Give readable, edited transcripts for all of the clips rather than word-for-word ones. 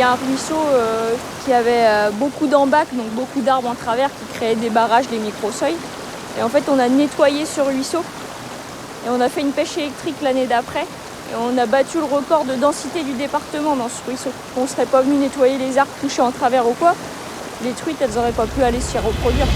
a un ruisseau qui avait beaucoup d'embâcles, donc beaucoup d'arbres en travers qui créaient des barrages, des micro-seuils. Et en fait, on a nettoyé ce ruisseau et on a fait une pêche électrique l'année d'après. Et on a battu le record de densité du département dans ce ruisseau. On ne serait pas venu nettoyer les arbres touchés en travers ou quoi. Les truites, elles n'auraient pas pu aller s'y reproduire.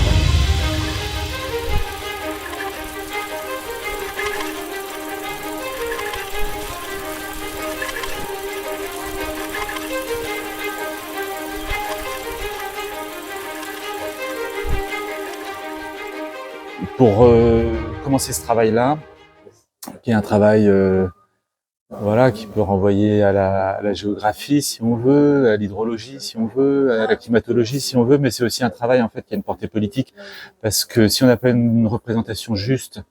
Pour commencer ce travail-là, qui est un travail voilà, qui peut renvoyer à la géographie si on veut, à l'hydrologie si on veut, à la climatologie si on veut, mais c'est aussi un travail en fait qui a une portée politique, parce que si on n'a pas une représentation juste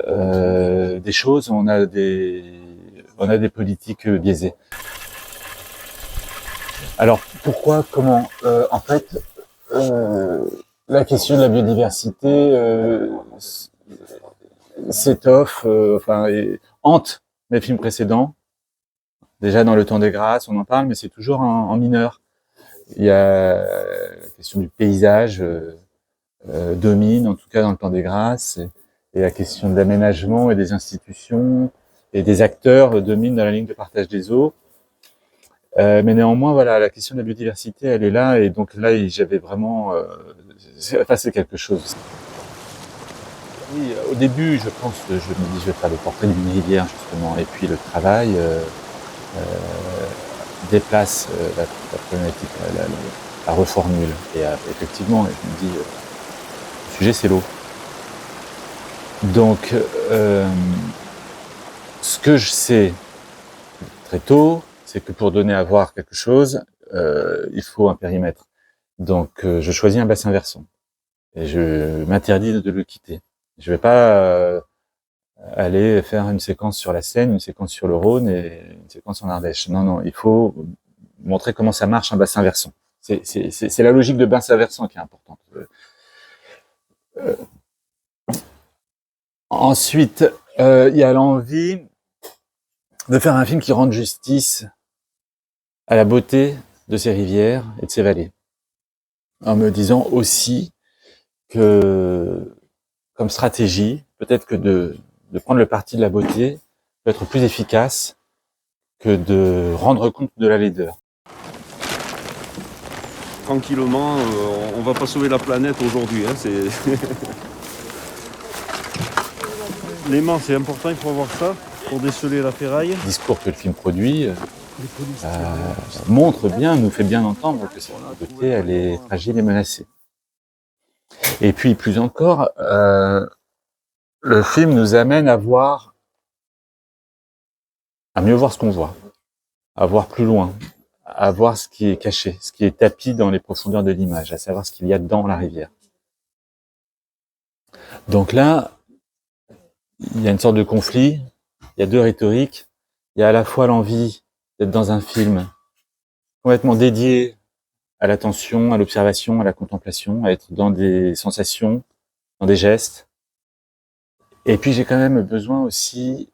des choses, on a des politiques biaisées. Alors pourquoi, comment en fait, la question de la biodiversité s'étoffe, hante mes films précédents. Déjà dans Le Temps des Grâces, on en parle, mais c'est toujours en mineur. Il y a la question du paysage domine, en tout cas dans Le Temps des Grâces, et la question de l'aménagement et des institutions et des acteurs domine dans la ligne de partage des eaux. Mais néanmoins, voilà, la question de la biodiversité, elle est là, et donc là, j'avais vraiment c'est quelque chose. Oui, au début, je pense que je me dis, je vais faire le portrait d'une rivière, justement, et puis le travail déplace la problématique, la reformule. Et effectivement, je me dis, le sujet, c'est l'eau. Donc, ce que je sais très tôt, c'est que pour donner à voir quelque chose, il faut un périmètre. Donc, je choisis un bassin versant. Et je m'interdis de le quitter. Je vais pas aller faire une séquence sur la Seine, une séquence sur le Rhône et une séquence en Ardèche. Non, non, il faut montrer comment ça marche un bassin versant. C'est la logique de bassin versant qui est importante. Ensuite, il y a l'envie de faire un film qui rende justice à la beauté de ces rivières et de ces vallées. En me disant aussi que, comme stratégie, peut-être que de prendre le parti de la beauté peut être plus efficace que de rendre compte de la laideur. Tranquillement, on va pas sauver la planète aujourd'hui. Hein, L'aimant, c'est important, il faut avoir ça pour déceler la ferraille. Le discours que le film produit montre bien, nous fait bien entendre que cette beauté, elle est fragile et menacée. Et puis, plus encore, le film nous amène à mieux voir ce qu'on voit, à voir plus loin, à voir ce qui est caché, ce qui est tapi dans les profondeurs de l'image, à savoir ce qu'il y a dans la rivière. Donc là, il y a une sorte de conflit, il y a deux rhétoriques, il y a à la fois l'envie d'être dans un film complètement dédié à l'attention, à l'observation, à la contemplation, à être dans des sensations, dans des gestes. Et puis j'ai quand même besoin aussi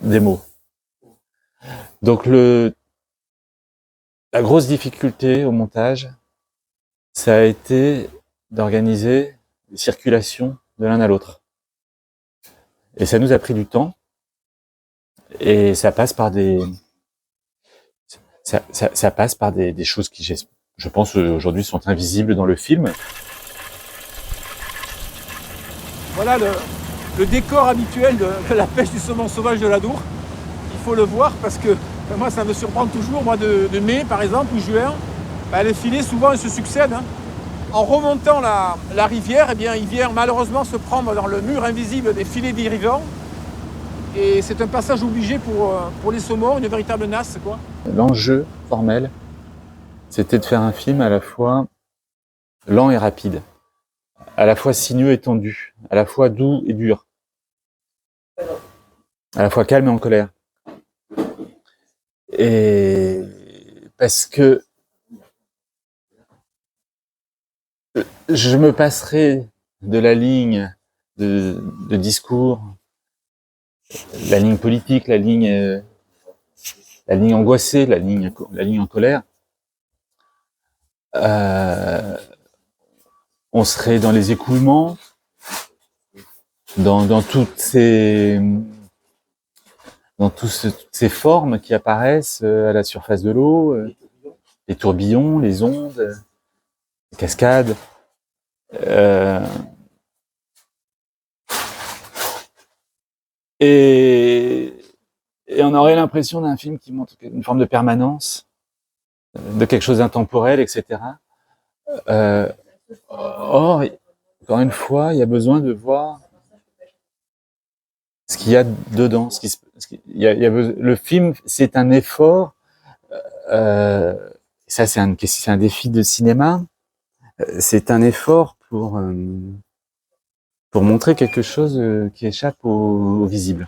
des mots. Donc la grosse difficulté au montage, ça a été d'organiser les circulations de l'un à l'autre. Et ça nous a pris du temps. Et ça passe par ça passe par des choses qui, je pense, aujourd'hui sont invisibles dans le film. Voilà le décor habituel de la pêche du saumon sauvage de l'Adour. Il faut le voir parce que moi ça me surprend toujours, moi de mai par exemple ou juin, les filets souvent ils se succèdent. Hein. En remontant la rivière, eh bien, il vient malheureusement se prendre dans le mur invisible des filets dérivants. Et c'est un passage obligé pour les saumons, une véritable nasse, quoi. L'enjeu formel, c'était de faire un film à la fois lent et rapide, à la fois sinueux et tendu, à la fois doux et dur, à la fois calme et en colère. Et parce que je me passerai de la ligne de discours, la ligne politique, la ligne la ligne angoissée, la ligne en colère. On serait dans les écoulements, dans toutes ces formes qui apparaissent à la surface de l'eau, les tourbillons, les ondes, les cascades. Et on aurait l'impression d'un film qui montre une forme de permanence, de quelque chose d'intemporel, etc. Or, encore une fois, il y a besoin de voir ce qu'il y a dedans. Le film, c'est un effort. Ça, c'est un défi de cinéma. C'est un effort pour montrer quelque chose qui échappe au visible.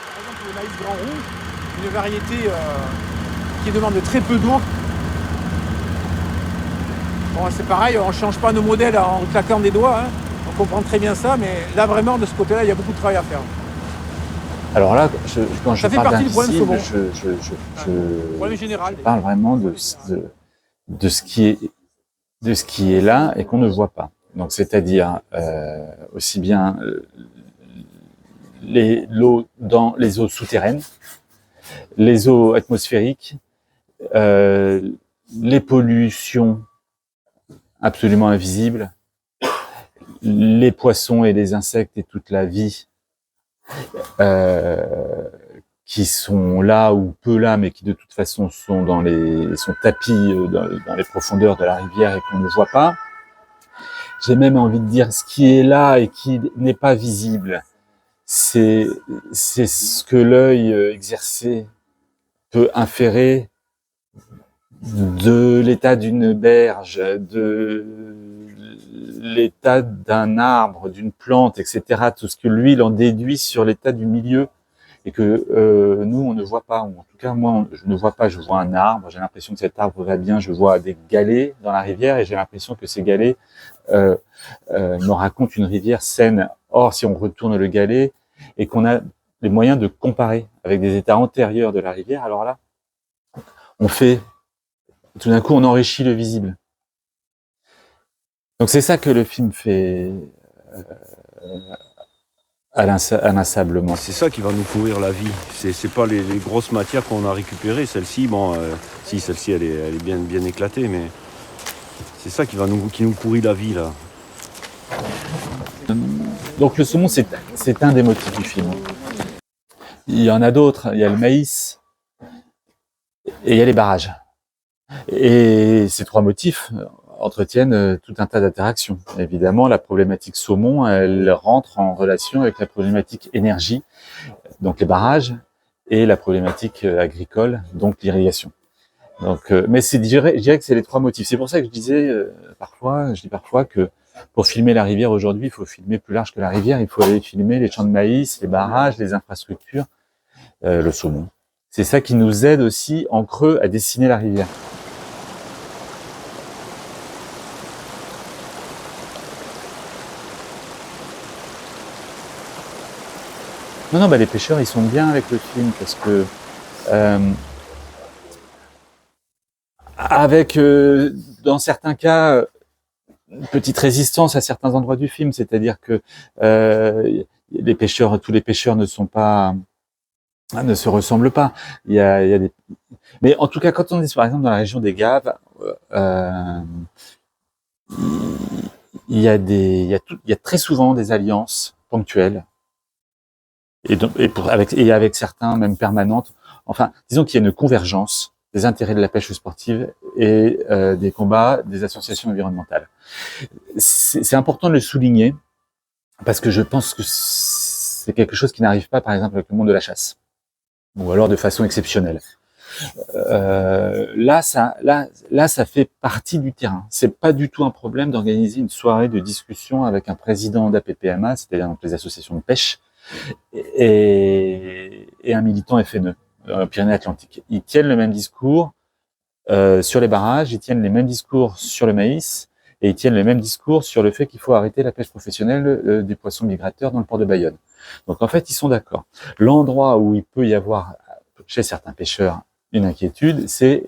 Par exemple, le maïs grand rouge, une variété qui demande très peu d'eau. Bon, c'est pareil, on ne change pas nos modèles en claquant des doigts. Hein. On comprend très bien ça, mais là, vraiment, de ce côté-là, il y a beaucoup de travail à faire. Alors là, quand je parle d'invisible, je parle vraiment de ce qui est là et qu'on ne voit pas. Donc, c'est-à-dire aussi bien l'eau dans les eaux souterraines, les eaux atmosphériques, les pollutions absolument invisibles, les poissons et les insectes et toute la vie qui sont là ou peu là, mais qui de toute façon sont tapis dans les profondeurs de la rivière et qu'on ne voit pas. J'ai même envie de dire ce qui est là et qui n'est pas visible. C'est ce que l'œil exercé peut inférer de l'état d'une berge, de l'état d'un arbre, d'une plante, etc. Tout ce que lui, il en déduit sur l'état du milieu et que nous, on ne voit pas. Ou en tout cas, moi, je ne vois pas. Je vois un arbre, j'ai l'impression que cet arbre va bien. Je vois des galets dans la rivière et j'ai l'impression que ces galets me racontent une rivière saine. Or, si on retourne le galet et qu'on a les moyens de comparer avec des états antérieurs de la rivière, alors là, tout d'un coup, on enrichit le visible. Donc c'est ça que le film fait inlassablement. C'est ça qui va nous pourrir la vie. C'est pas les grosses matières qu'on a récupérées. Celle-ci, bon, si celle-ci elle est bien éclatée, mais c'est ça qui nous pourrit la vie là. Donc le saumon, c'est un des motifs du film. Il y en a d'autres. Il y a le maïs et il y a les barrages. Et ces trois motifs entretiennent tout un tas d'interactions. Évidemment, la problématique saumon, elle rentre en relation avec la problématique énergie, donc les barrages, et la problématique agricole, donc l'irrigation. Donc, mais je dirais que c'est les trois motifs. C'est pour ça que je dis parfois que pour filmer la rivière aujourd'hui, il faut filmer plus large que la rivière. Il faut aller filmer les champs de maïs, les barrages, les infrastructures, le saumon. C'est ça qui nous aide aussi en creux à dessiner la rivière. Non, les pêcheurs, ils sont bien avec le film parce que avec, dans certains cas, une petite résistance à certains endroits du film, c'est-à-dire que tous les pêcheurs ne se ressemblent pas. Il y a des, mais en tout cas, quand on est par exemple dans la région des Gaves, il y a très souvent des alliances ponctuelles. Avec certains même permanentes. Enfin, disons qu'il y a une convergence des intérêts de la pêche sportive et des combats des associations environnementales. C'est important de le souligner parce que je pense que c'est quelque chose qui n'arrive pas, par exemple, avec le monde de la chasse, ou alors de façon exceptionnelle. Là, ça fait partie du terrain. C'est pas du tout un problème d'organiser une soirée de discussion avec un président d'APPMA, c'est-à-dire donc les associations de pêche, et un militant FNE, Pyrénées-Atlantiques. Ils tiennent le même discours sur les barrages, ils tiennent les mêmes discours sur le maïs, et ils tiennent le même discours sur le fait qu'il faut arrêter la pêche professionnelle du poisson migrateur dans le port de Bayonne. Donc en fait, ils sont d'accord. L'endroit où il peut y avoir, chez certains pêcheurs, une inquiétude, c'est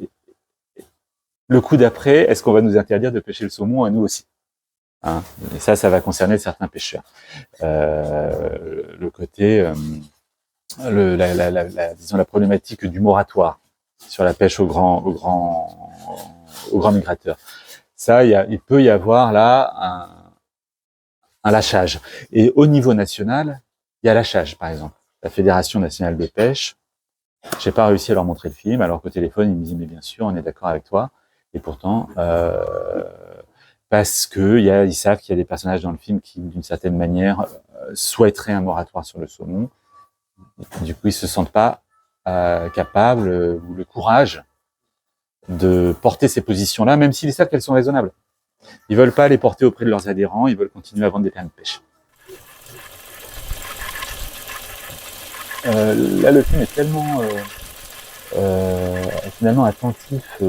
le coup d'après, est-ce qu'on va nous interdire de pêcher le saumon à nous aussi? Hein, et ça va concerner certains pêcheurs. Le côté, disons la problématique du moratoire sur la pêche aux grands migrateurs. Ça, il peut y avoir là un lâchage. Et au niveau national, il y a lâchage, par exemple. La Fédération nationale de pêche, j'ai pas réussi à leur montrer le film, alors qu'au téléphone, ils me disaient, mais bien sûr, on est d'accord avec toi. Et pourtant, parce que ils savent qu'il y a des personnages dans le film qui, d'une certaine manière, souhaiteraient un moratoire sur le saumon. Du coup, ils se sentent pas capables ou le courage de porter ces positions-là, même s'ils savent qu'elles sont raisonnables. Ils veulent pas les porter auprès de leurs adhérents, ils veulent continuer à vendre des permis de pêche. Là, le film est tellement finalement attentif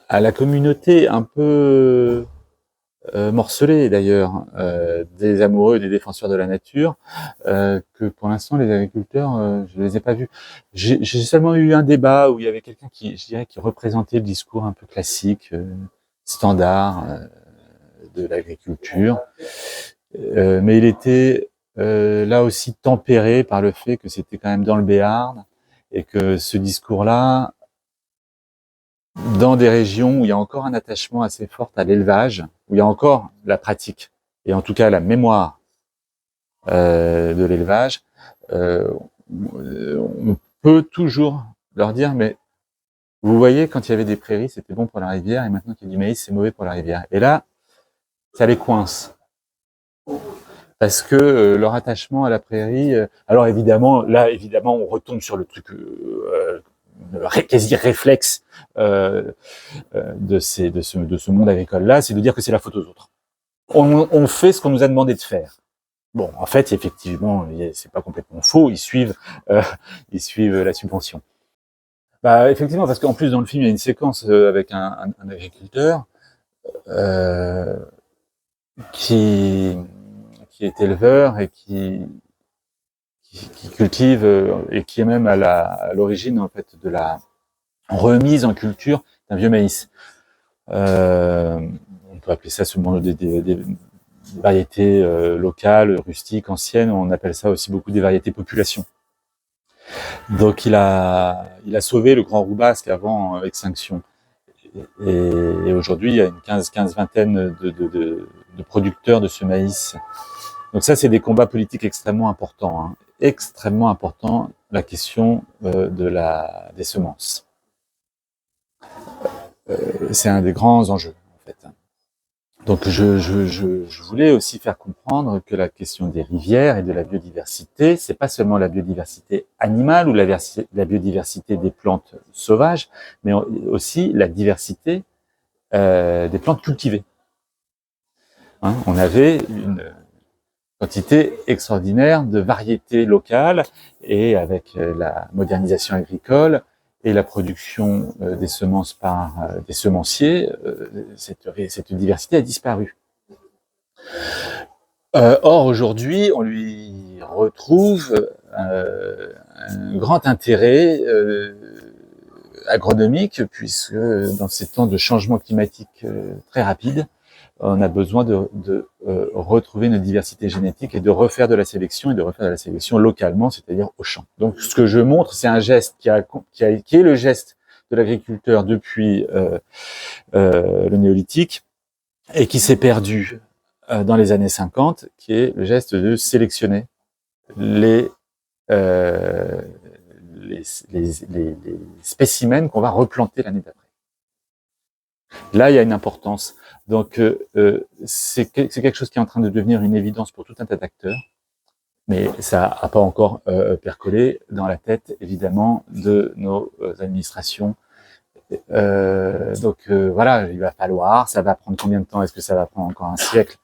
à la communauté un peu morcelée d'ailleurs, des amoureux et des défenseurs de la nature, que pour l'instant les agriculteurs, je les ai pas vus. J'ai seulement eu un débat où il y avait quelqu'un qui, je dirais, qui représentait le discours un peu classique, standard de l'agriculture, mais il était là aussi tempéré par le fait que c'était quand même dans le Béarn et que ce discours-là, dans des régions où il y a encore un attachement assez fort à l'élevage, où il y a encore la pratique, et en tout cas la mémoire de l'élevage, on peut toujours leur dire, mais vous voyez, quand il y avait des prairies, c'était bon pour la rivière, et maintenant qu'il y a du maïs, c'est mauvais pour la rivière. Et là, ça les coince. Parce que leur attachement à la prairie, alors évidemment, on retombe sur le truc quasi réflexe de ce monde agricole-là, c'est de dire que c'est la faute aux autres. On fait ce qu'on nous a demandé de faire. Bon, en fait, effectivement, c'est pas complètement faux. Ils suivent la subvention. Bah, effectivement, parce qu'en plus dans le film, il y a une séquence avec un agriculteur qui est éleveur et qui cultive et qui est même à l'origine en fait de la remise en culture d'un vieux maïs. On peut appeler ça seulement des variétés locales, rustiques, anciennes. On appelle ça aussi beaucoup des variétés population. Donc il a sauvé le grand roubasque avant extinction. Et aujourd'hui, il y a une vingtaine de producteurs de ce maïs. Donc ça, c'est des combats politiques extrêmement importants, hein. Extrêmement importants, la question des semences. C'est un des grands enjeux, en fait. Donc je voulais aussi faire comprendre que la question des rivières et de la biodiversité, c'est pas seulement la biodiversité animale ou la biodiversité des plantes sauvages, mais aussi la diversité des plantes cultivées. Hein, on avait une quantité extraordinaire de variétés locales et avec la modernisation agricole et la production des semences par des semenciers, cette diversité a disparu. Or, aujourd'hui, on lui retrouve un grand intérêt agronomique, puisque dans ces temps de changement climatique très rapide, on a besoin de retrouver une diversité génétique et de refaire de la sélection localement, c'est-à-dire au champ. Donc, ce que je montre, c'est un geste qui est le geste de l'agriculteur depuis le néolithique et qui s'est perdu dans les années 50, qui est le geste de sélectionner les spécimens qu'on va replanter l'année d'après. Là, il y a une importance. Donc, c'est quelque chose qui est en train de devenir une évidence pour tout un tas d'acteurs, mais ça n'a pas encore percolé dans la tête, évidemment, de nos administrations. Donc, voilà, il va falloir, ça va prendre combien de temps? Est-ce que ça va prendre encore un siècle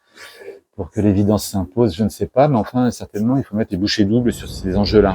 pour que l'évidence s'impose? Je ne sais pas, mais enfin, certainement, il faut mettre les bouchées doubles sur ces enjeux-là.